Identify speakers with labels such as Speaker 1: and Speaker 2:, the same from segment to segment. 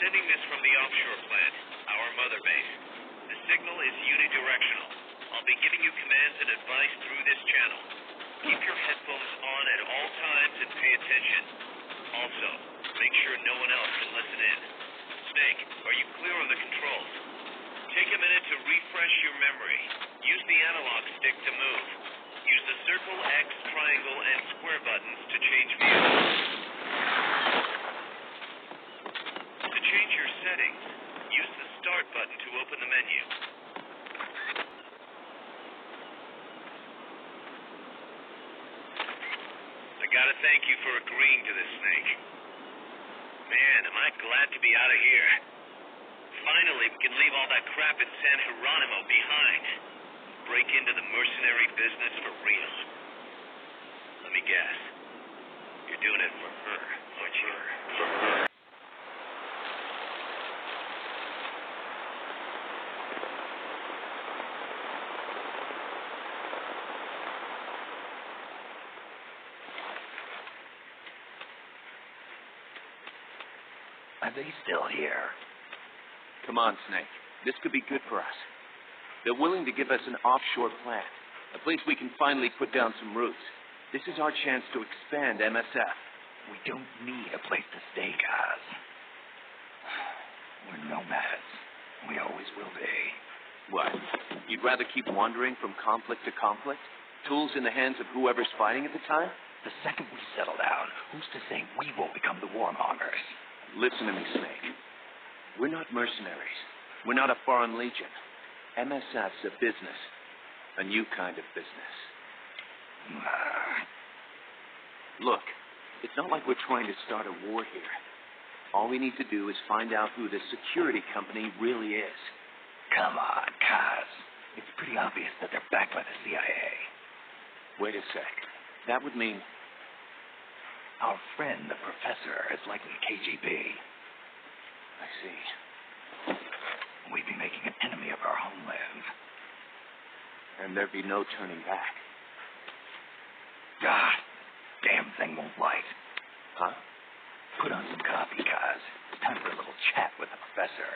Speaker 1: sending this from the offshore plant, our mother base. The signal is unidirectional. I'll be giving you commands and advice through this channel. Keep your headphones on at all times and pay attention. Also, make sure no one else can listen in. Snake, are you clear on the controls? Take a minute to refresh your memory. Use the analog stick to move. Use the circle, X, triangle, and square buttons to change views. To change your settings, use the start button to open the menu. I gotta thank you for agreeing to this, Snake. Man, am I glad to be out of here. Finally, we can leave all that crap in San Geronimo behind. Break into the mercenary business for real. Let me guess. You're doing it for her, aren't you? For her.
Speaker 2: Are they still here?
Speaker 3: Come on, Snake. This could be good for us. They're willing to give us an offshore plant, a place we can finally put down some roots. This is our chance to expand MSF.
Speaker 2: We don't need a place to stay, guys. We're nomads. We always will be.
Speaker 3: What? You'd rather keep wandering from conflict to conflict? Tools in the hands of whoever's fighting at the time?
Speaker 2: The second we settle down, who's to say we won't become the warmongers?
Speaker 3: Listen to me, Snake. We're not mercenaries. We're not a foreign legion. MSF's a business. A new kind of business. Look, it's not like we're trying to start a war here. All we need to do is find out who the security company really is.
Speaker 2: Come on, Kaz. It's pretty obvious that they're backed by the CIA.
Speaker 3: Wait a sec. That would mean...
Speaker 2: Our friend, the professor, is likely KGB.
Speaker 3: I see.
Speaker 2: We'd be making an enemy of our homeland.
Speaker 3: And there'd be no turning back.
Speaker 2: God, damn thing won't light.
Speaker 3: Huh?
Speaker 2: Put on some coffee, Kaz. It's time for a little chat with the professor.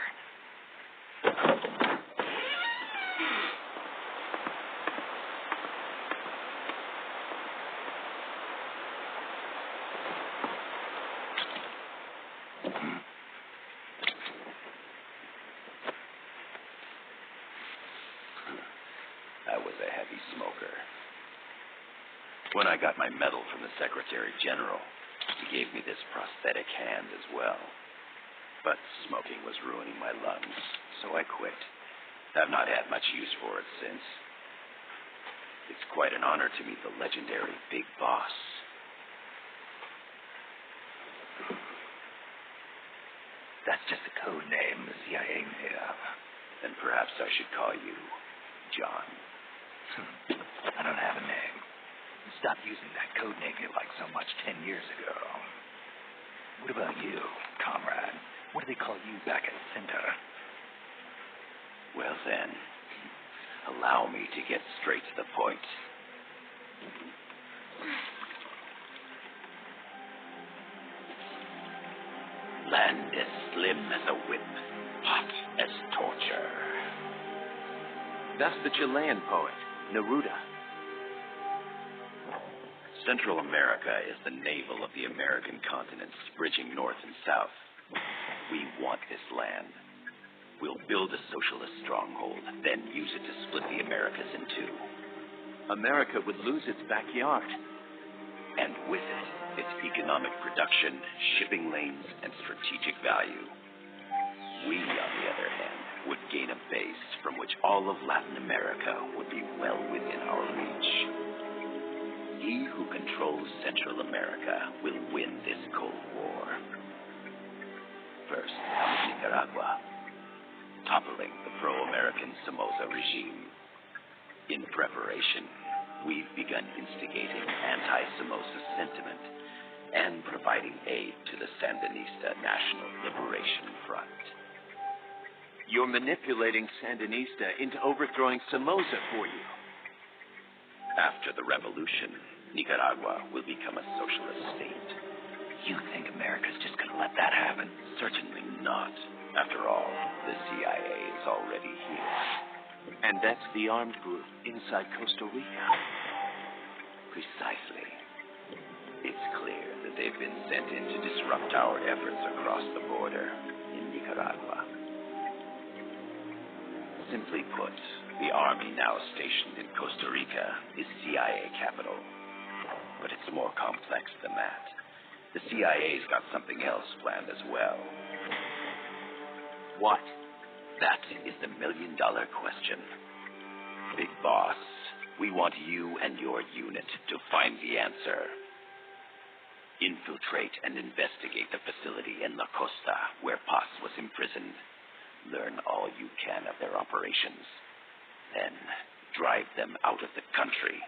Speaker 4: I was a heavy smoker. When I got my medal from the Secretary General, he gave me this prosthetic hand as well. But smoking was ruining my lungs, so I quit. I've not had much use for it since. It's quite an honor to meet the legendary Big Boss.
Speaker 2: That's just a code name the CIA made up.
Speaker 4: Then perhaps I should call you John.
Speaker 2: I don't have a name. You stopped using that code name you liked so much 10 years ago. What about you, comrade? What do they call you back at Cinta?
Speaker 4: Well then, allow me to get straight to the point. Land as slim as a whip, hot as torture.
Speaker 3: That's the Chilean poet, Neruda.
Speaker 4: Central America is the navel of the American continents, bridging north and south. We want this land. We'll build a socialist stronghold, then use it to split the Americas in two.
Speaker 3: America would lose its backyard.
Speaker 4: And with it, its economic production, shipping lanes, and strategic value. We, on the other hand, would gain a base from which all of Latin America would be well within our reach. He who controls Central America will win this Cold War. First comes Nicaragua, toppling the pro-American Somoza regime. In preparation, we've begun instigating anti-Somoza sentiment and providing aid to the Sandinista National Liberation Front.
Speaker 3: You're manipulating Sandinista into overthrowing Somoza for you.
Speaker 4: After the revolution, Nicaragua will become a socialist state.
Speaker 2: You think America's just gonna let that happen?
Speaker 4: Certainly not. After all, the CIA is already here.
Speaker 3: And that's the armed group inside Costa Rica.
Speaker 4: Precisely. It's clear that they've been sent in to disrupt our efforts across the border in Nicaragua. Simply put, the army now stationed in Costa Rica is CIA capital. But it's more complex than that. The CIA's got something else planned as well.
Speaker 3: What?
Speaker 4: That is the million-dollar question. Big boss, we want you and your unit to find the answer. Infiltrate and investigate the facility in La Costa where Paz was imprisoned. Learn all you can of their operations. Then drive them out of the country.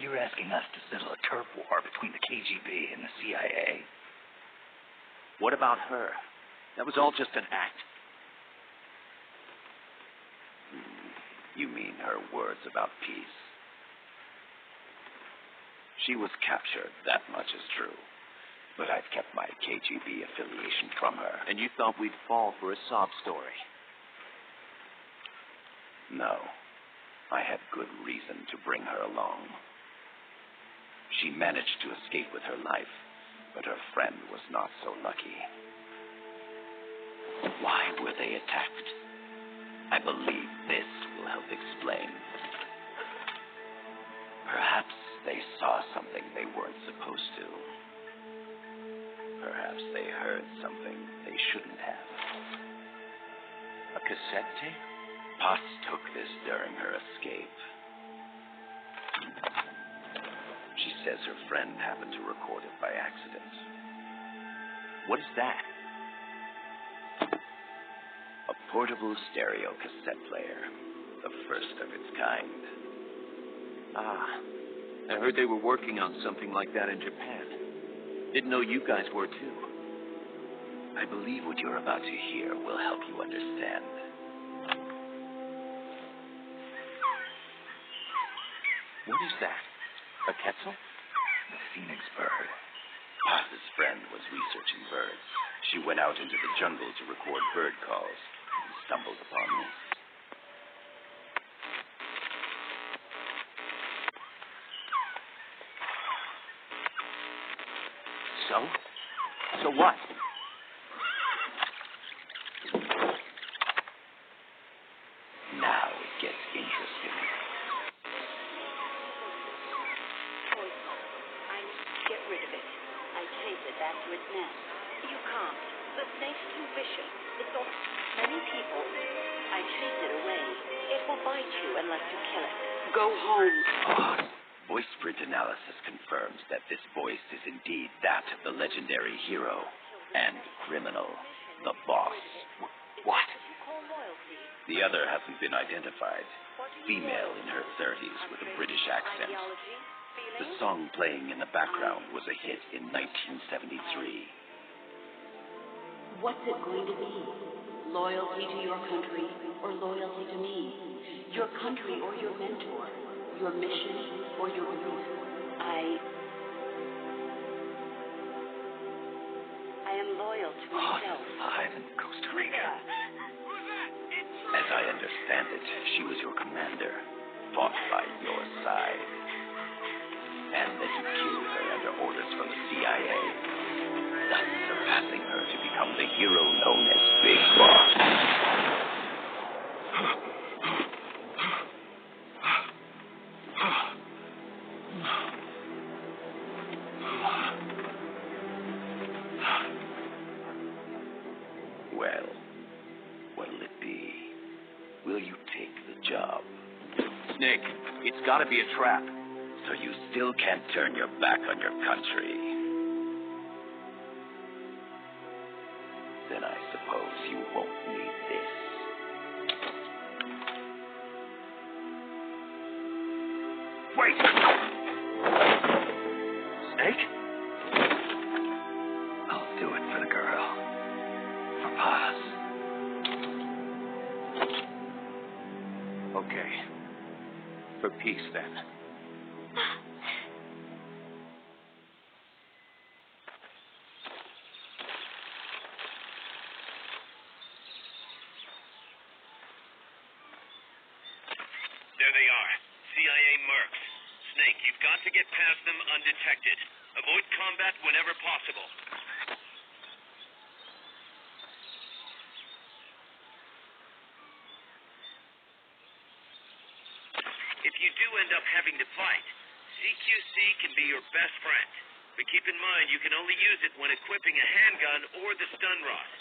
Speaker 2: You're asking us to settle a turf war between the KGB and the CIA?
Speaker 3: What about her? That was all just an act.
Speaker 4: You mean her words about peace? She was captured, that much is true. But I've kept my KGB affiliation from her.
Speaker 3: And you thought we'd fall for a sob story?
Speaker 4: No. I had good reason to bring her along. She managed to escape with her life, but her friend was not so lucky. Why were they attacked? I believe this will help explain. Perhaps they saw something they weren't supposed to. Perhaps they heard something they shouldn't have.
Speaker 3: A cassette tape?
Speaker 4: Paz took this during her escape. She says her friend happened to record it by accident.
Speaker 3: What is that?
Speaker 4: A portable stereo cassette player. The first of its kind.
Speaker 3: Ah, I heard they were working on something like that in Japan. Didn't know you guys were too.
Speaker 4: I believe what you're about to hear will help you understand.
Speaker 3: What is that? A quetzal?
Speaker 2: The phoenix bird.
Speaker 4: Paz's friend was researching birds. She went out into the jungle to record bird calls and stumbled upon this.
Speaker 3: So what?
Speaker 4: Now it gets interesting.
Speaker 5: Get rid of it. I chase it back to its nest. You can't. The snake's too vicious. It's all... Many people... I chase it away. It will bite you unless you kill it. Go home.
Speaker 4: Voice print analysis confirms that this voice is indeed that of the legendary hero and criminal, the boss.
Speaker 3: What?
Speaker 4: The other hasn't been identified. Female in her 30s with a British accent. The song playing in the background was a hit in 1973.
Speaker 5: What's it going to be? Loyalty to your country or loyalty to me? Your country or your mentor? Your mission or your belief? I am loyal to myself.
Speaker 2: Alive in Costa Rica.
Speaker 4: As I understand it, she was your commander, fought by your side, and that you killed her under orders from the CIA, thus surpassing her to become the hero known as Big Boss. Well, what'll it be? Will you take the job?
Speaker 3: Snake, it's gotta be a trap.
Speaker 4: So you still can't turn your back on your country? Then I suppose you won't need this.
Speaker 2: Wait! Snake? I'll do it for the girl. For Paz.
Speaker 3: Okay. For peace, then.
Speaker 1: to get past them undetected. Avoid combat whenever possible. If you do end up having to fight, CQC can be your best friend. But keep in mind, you can only use it when equipping a handgun or the stun rod.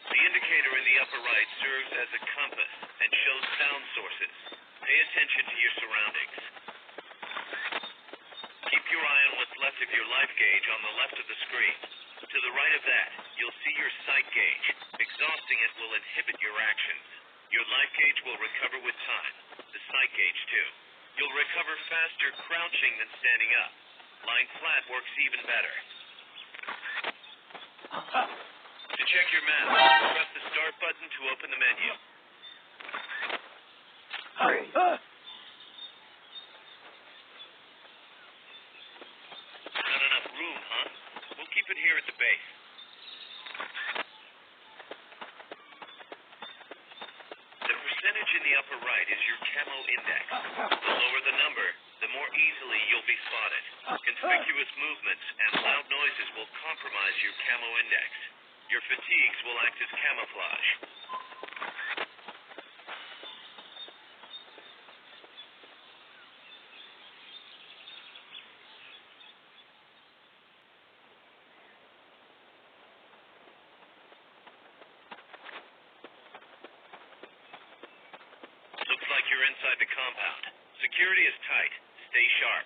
Speaker 1: The indicator in the upper right serves as a compass and shows sound sources. Pay attention to your surroundings. Keep your eye on what's left of your life gauge on the left of the screen. To the right of that, you'll see your sight gauge. Exhausting it will inhibit your actions. Your life gauge will recover with time. The sight gauge, too. You'll recover faster crouching than standing up. Lying flat works even better. To check your map, press the start button to open the menu. Not enough room, huh? We'll keep it here at the base. The percentage in the upper right is your camo index. The lower the number, the more easily you'll be spotted. Conspicuous movements and loud noises will compromise your camo index. Your fatigues will act as camouflage. Looks like you're inside the compound. Security is tight. Stay sharp.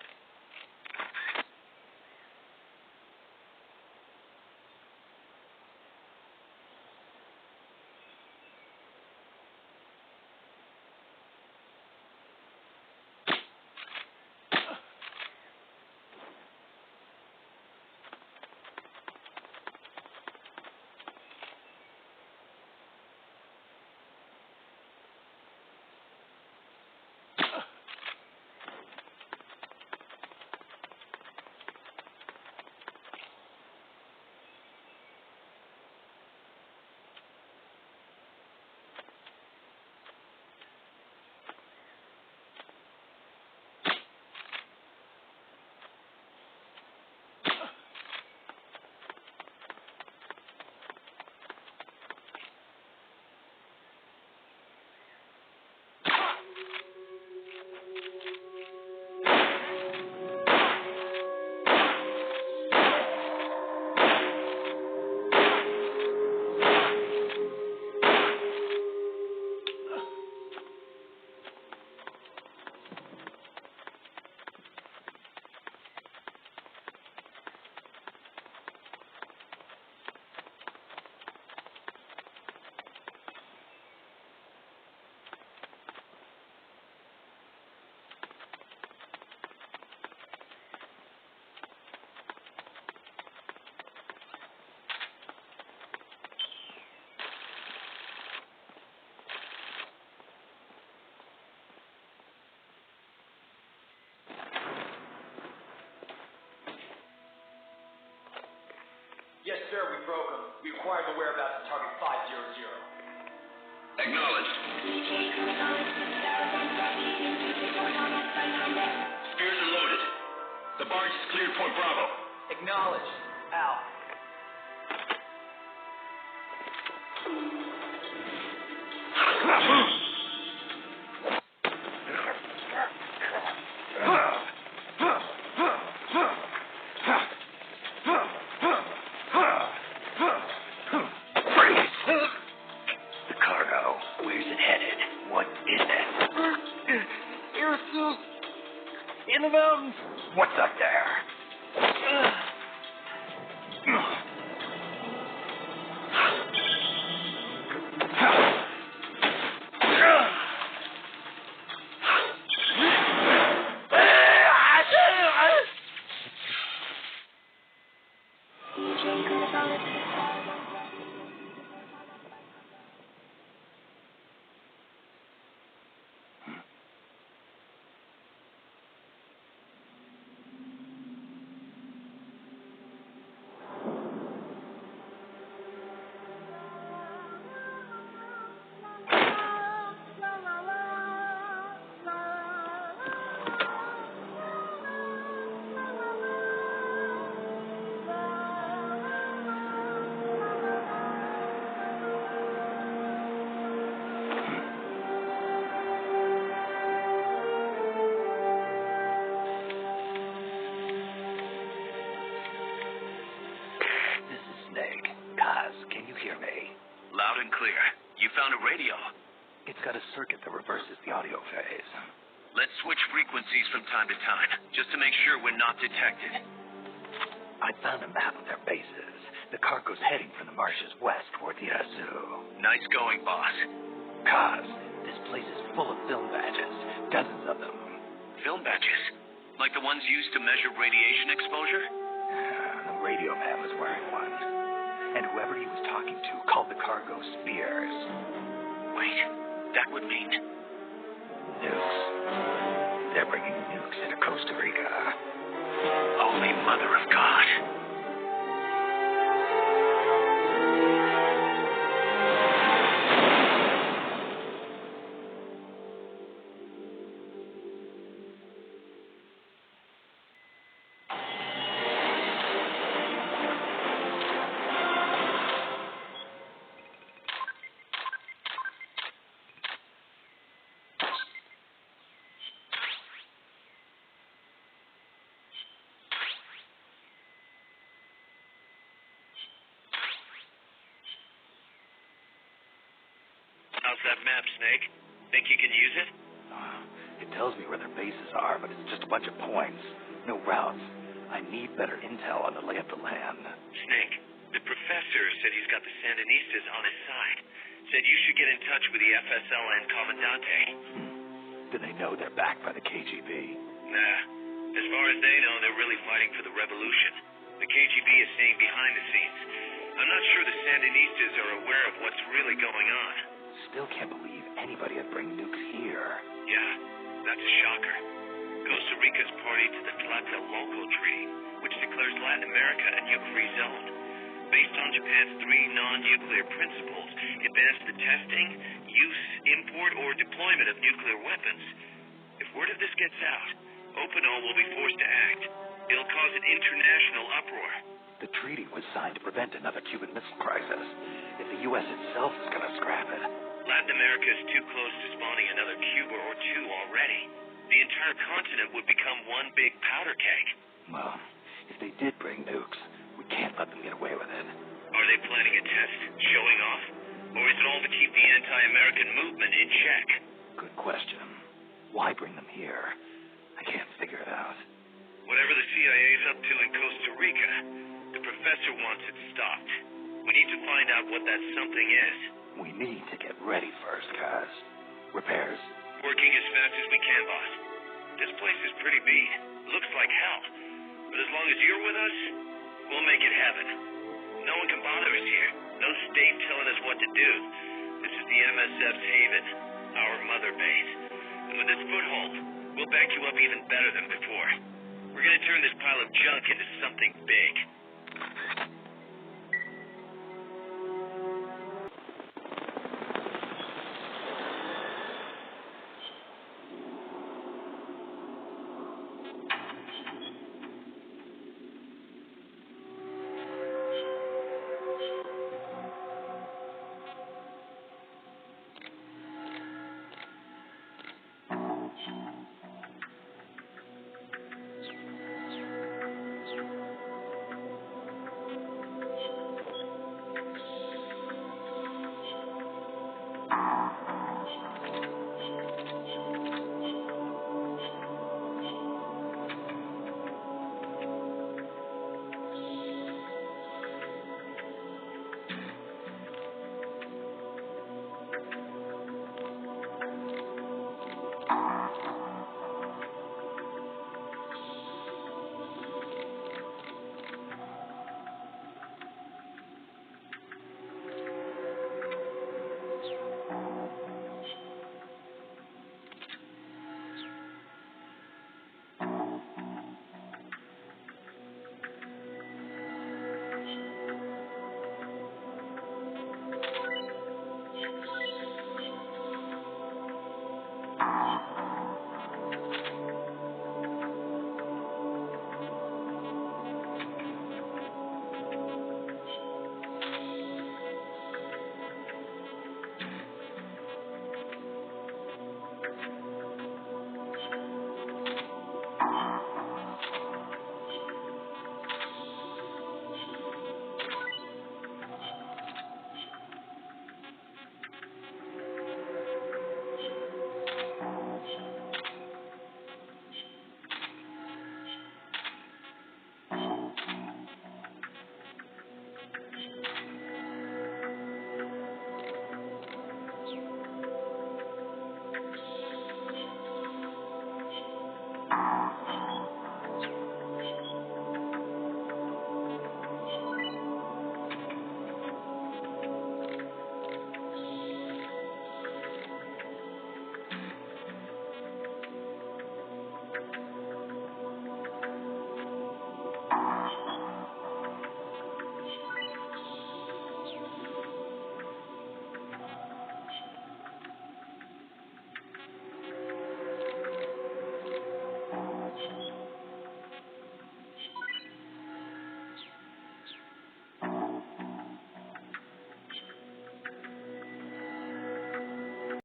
Speaker 2: Yes, sir, we broke them. We acquired the whereabouts of target 500.
Speaker 4: Acknowledged. Spears are loaded. The barge is cleared Point Bravo.
Speaker 2: Acknowledged. Out.
Speaker 5: In the mountains.
Speaker 2: What's up there?
Speaker 3: on a radio?
Speaker 2: It's got a circuit that reverses the audio phase.
Speaker 3: Let's switch frequencies from time to time, just to make sure we're not detected.
Speaker 2: I found a map of their bases. The cargo's heading from the marshes west toward the Yazoo.
Speaker 3: Nice going, boss.
Speaker 2: Cause this place is full of film badges, dozens of them.
Speaker 3: Film badges? Like the ones used to measure radiation exposure?
Speaker 2: The radio man was wearing one. And whoever he was talking to called the cargo spears.
Speaker 3: Wait, that would mean...
Speaker 2: Nukes. They're bringing nukes into Costa Rica.
Speaker 3: Holy Mother of God.
Speaker 1: How's that map, Snake? Think you can use it?
Speaker 2: It tells me where their bases are, but it's just a bunch of points. No routes. I need better intel on the lay of the land.
Speaker 1: Snake, the professor said he's got the Sandinistas on his side. Said you should get in touch with the FSL and Comandante.
Speaker 2: Do they know they're backed by the KGB?
Speaker 1: Nah. As far as they know, they're really fighting for the revolution. The KGB is staying behind the scenes. I'm not sure the Sandinistas are aware of what's really going on.
Speaker 2: Still can't believe anybody would bring nukes here.
Speaker 1: Yeah, that's a shocker. Costa Rica's party to the Tlatelolco Treaty, which declares Latin America a nuke-free zone. Based on Japan's 3 non-nuclear principles, it bans the testing, use, import, or deployment of nuclear weapons. If word of this gets out, Openo will be forced to act. It'll cause an international uproar.
Speaker 2: The treaty was signed to prevent another Cuban Missile Crisis. If the U.S. itself is going to scrap it...
Speaker 1: Latin America is too close to spawning another Cuba or two already. The entire continent would become one big powder keg.
Speaker 2: Well, if they did bring nukes, we can't let them get away with it.
Speaker 1: Are they planning a test, showing off? Or is it all to keep the anti-American movement in check?
Speaker 2: Good question. Why bring them here? I can't figure it out.
Speaker 1: Whatever the CIA's up to in Costa Rica, the professor wants it stopped. We need to find out what that something is.
Speaker 2: We need to get ready first, Kaz. Repairs?
Speaker 1: Working as fast as we can, boss. This place is pretty beat. Looks like hell. But as long as you're with us, we'll make it heaven. No one can bother us here. No state telling us what to do. This is the MSF's haven, our mother base. And with this foothold, we'll back you up even better than before. We're gonna turn this pile of junk into something big.